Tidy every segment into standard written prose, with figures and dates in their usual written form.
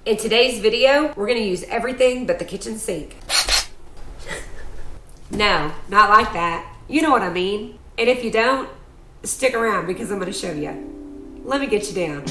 In today's video, we're gonna use everything but the kitchen sink. No, not like that. You know what I mean. And if you don't, stick around because I'm gonna show you. Let me get you down.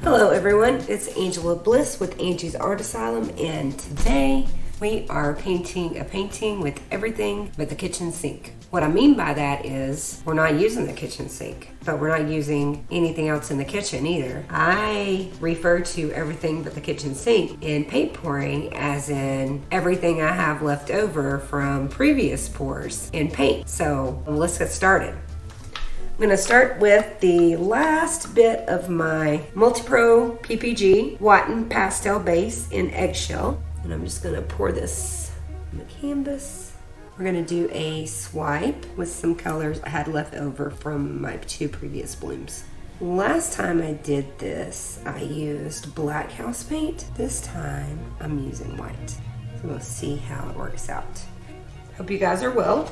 Hello everyone, it's Angela Bliss with Angiesartasylum, and today we are painting a painting with everything but the kitchen sink. What I mean by that is we're not using the kitchen sink, but we're not using anything else in the kitchen either. I refer to everything but the kitchen sink in paint pouring as in everything I have left over from previous pours in paint. So let's get started. I'm gonna start with the last bit of my Multipro PPG White Pastel base in Eggshell. And I'm just gonna pour this on the canvas. We're gonna do a swipe with some colors I had left over from my two previous blooms. Last time I did this, I used black house paint. This time, I'm using white. So we'll see how it works out. Hope you guys are well,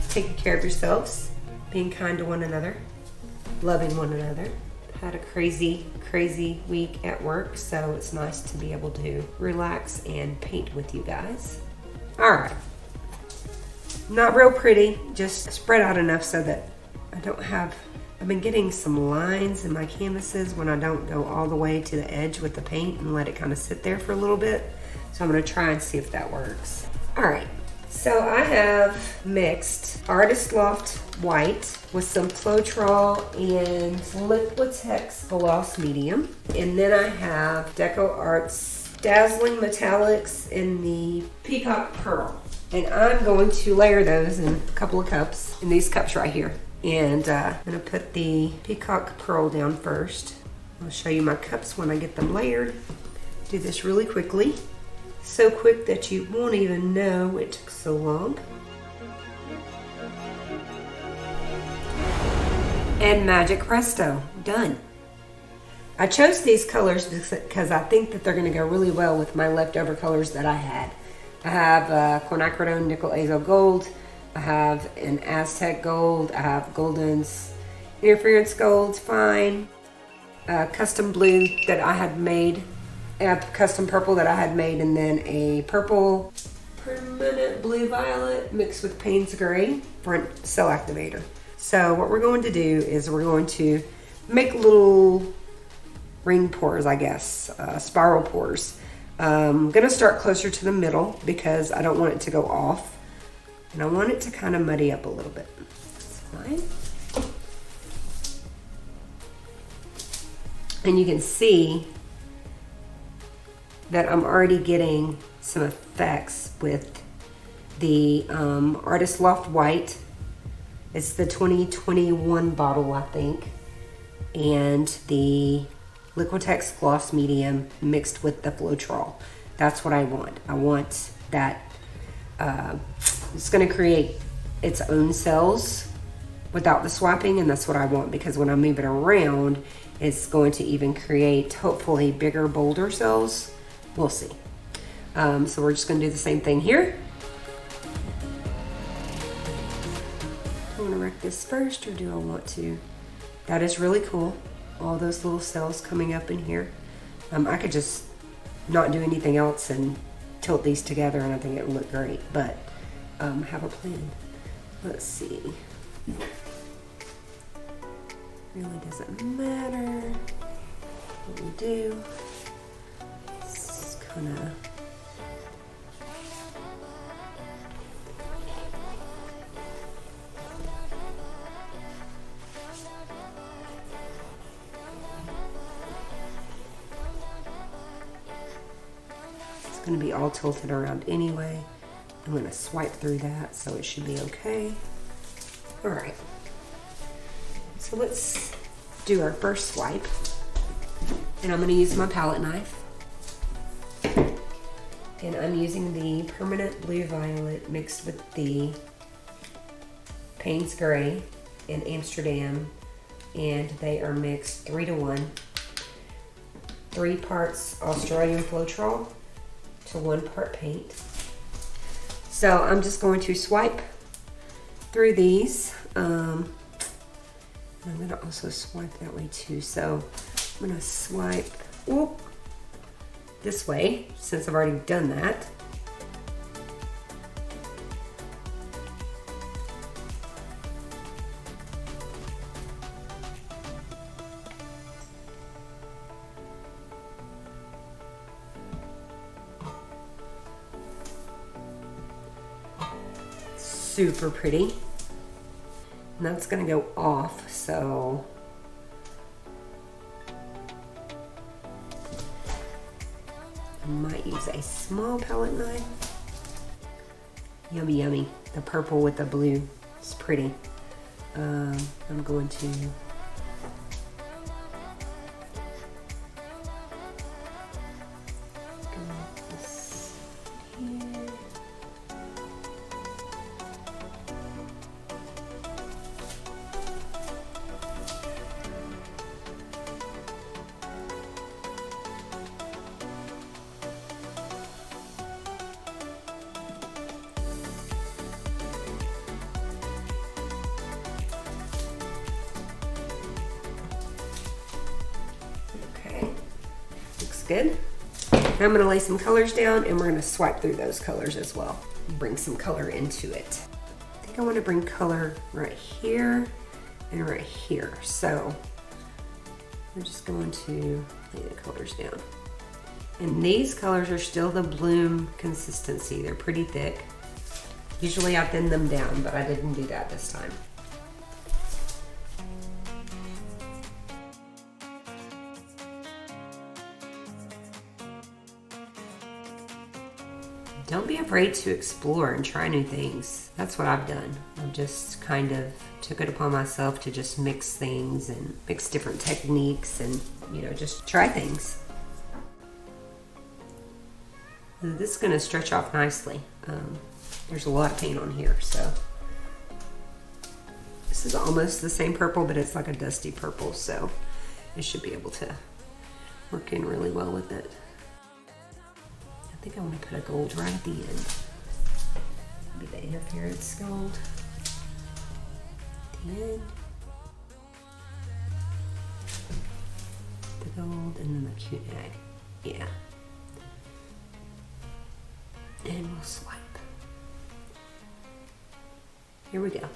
taking care of yourselves, being kind to one another, loving one another. Had a crazy week at work, so it's nice to be able to relax and paint with you guys. All right, not real pretty, just spread out enough so that I've been getting some lines in my canvases when I don't go all the way to the edge with the paint and let it kind of sit there for a little bit. So I'm gonna try and see if that works. All right, so I have mixed Loft White with some Floetrol and Liquitex Gloss Medium. And then I have Decor Dazzling Metallics in the Peacock Pearl. And I'm going to layer those in a couple of cups, in these cups right here. And I'm gonna put the Peacock Pearl down first. I'll show you my cups when I get them layered. Do this really quickly. So quick that you won't even know it took so long. And magic presto, done. I chose these colors because I think that they're gonna go really well with my leftover colors that I had. I have Quinacridone Arteza Gold, I have an Aztec Gold, I have Golden's Interference Gold, fine. Custom blue that I had made, a custom purple that I had made, and then a purple permanent blue violet mixed with Paynes gray for cell activator. So what we're going to do is we're going to make little ring pours, I guess, spiral pours. I'm gonna start closer to the middle because I don't want it to go off. And I want it to kind of muddy up a little bit. That's fine. And you can see that I'm already getting some effects with the Loft White. It's the 2021 bottle, I think. And the Liquitex Gloss Medium mixed with the Floetrol. That's what I want. I want that, it's gonna create its own cells without the swiping, and that's what I want because when I move it around, it's going to even create, hopefully, bigger, bolder cells. We'll see. So we're just gonna do the same thing here. Do I want to wreck this first, or do I want to? That is really cool. All those little cells coming up in here. I could just not do anything else and tilt these together and I think it would look great, but have a plan. Let's see. Really doesn't matter what we do. It's kind of going to be all tilted around anyway. I'm going to swipe through that, so it should be okay. All right, so let's do our first swipe, and I'm going to use my palette knife, and I'm using the permanent blue violet mixed with the Paynes gray in Amsterdam, and they are mixed 3-to-1. 3 parts Australian Floetrol to 1 part paint. So I'm just going to swipe through these. I'm gonna also swipe that way too. So I'm gonna swipe, whoop, this way, since I've already done that. Super pretty. And that's gonna go off, so I might use a small palette knife. Yummy, yummy. The purple with the blue. It's pretty. I'm going to good. Now I'm going to lay some colors down and we're going to swipe through those colors as well. Bring some color into it. I think I want to bring color right here and right here. So I'm just going to lay the colors down. And these colors are still the bloom consistency. They're pretty thick. Usually I thin them down, but I didn't do that this time. Don't be afraid to explore and try new things. That's what I've done. I've just kind of took it upon myself to just mix things and mix different techniques and, you know, just try things. This is going to stretch off nicely. There's a lot of paint on here, so. This is almost the same purple, but it's like a dusty purple, so it should be able to work in really well with it. I think I want to put a gold right at the end. Maybe the interference gold. At the end. The gold and then the cute egg. Yeah. And we'll swipe. Here we go.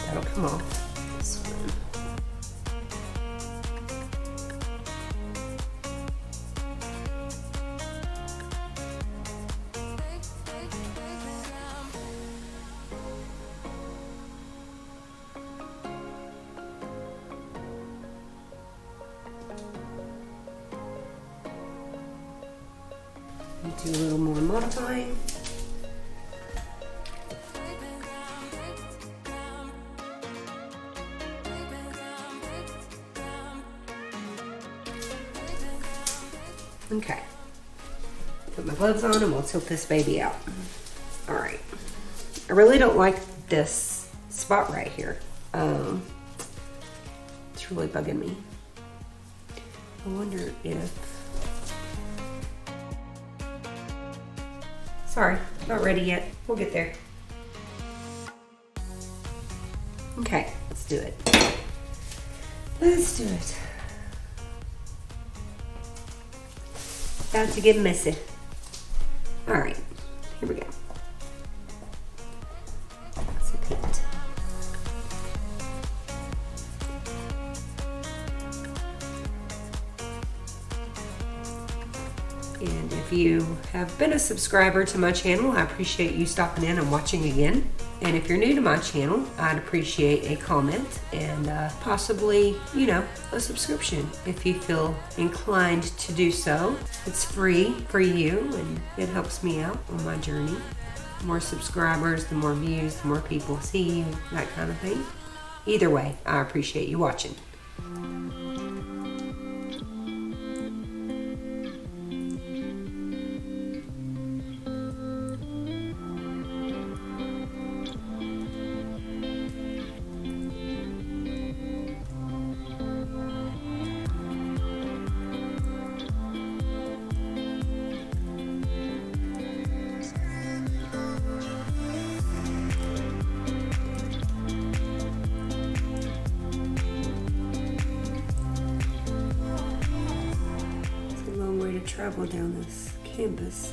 That'll come off this one. Do a little more modifying. Okay, put my gloves on and we'll tilt this baby out. All right, I really don't like this spot right here. It's really bugging me. I wonder if, sorry, not ready yet. We'll get there. Okay, let's do it. Let's do it. About to get messy. All right, here we go. Some paint. And if you have been a subscriber to my channel, I appreciate you stopping in and watching again. And if you're new to my channel, I'd appreciate a comment and possibly, you know, a subscription if you feel inclined to do so. It's free for you and it helps me out on my journey. The more subscribers, the more views, the more people see you, that kind of thing. Either way, I appreciate you watching. travel down this canvas.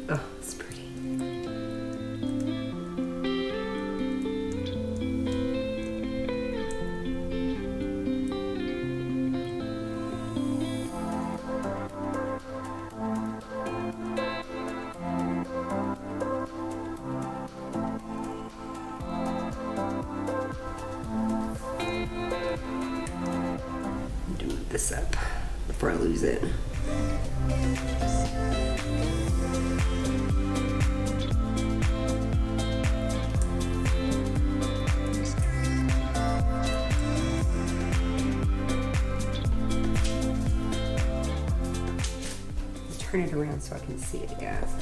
Oh, it's pretty. I'm doing this up before I lose it. Turn it around so I can see it, guys.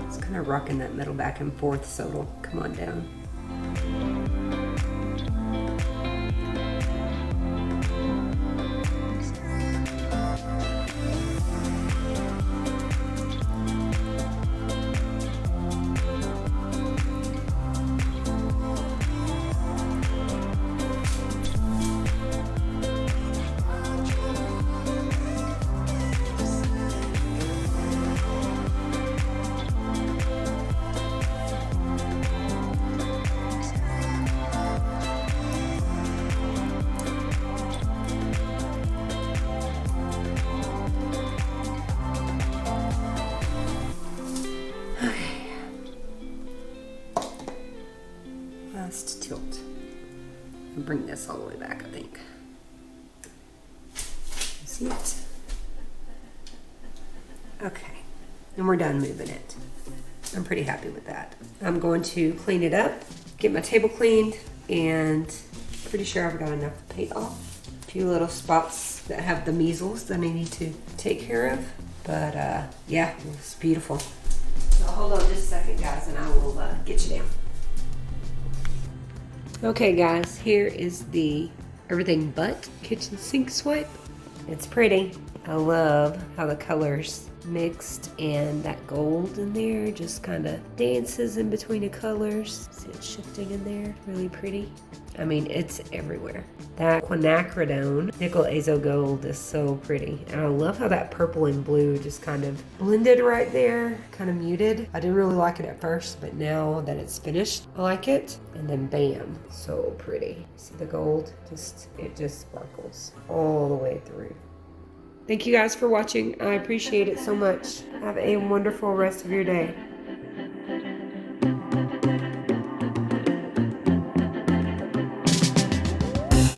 It's kind of rocking that metal back and forth so it'll come on down. Last tilt. And bring this all the way back, I think. See it? Okay. And we're done moving it. I'm pretty happy with that. I'm going to clean it up, get my table cleaned, and pretty sure I've got enough paint off. A few little spots that have the measles that I need to take care of. But yeah, it's beautiful. So hold on just a second, guys, and I will get you down. Okay guys, here is the everything but kitchen sink swipe. It's pretty. I love how the colors mixed and that gold in there just kind of dances in between the colors. See it shifting in there, really pretty. I mean, it's everywhere. That Quinacridone nickel azo gold is so pretty. And I love how that purple and blue just kind of blended right there, kind of muted. I didn't really like it at first, but now that it's finished, I like it. And then bam, so pretty. See the gold? It just sparkles all the way through. Thank you guys for watching. I appreciate it so much. Have a wonderful rest of your day.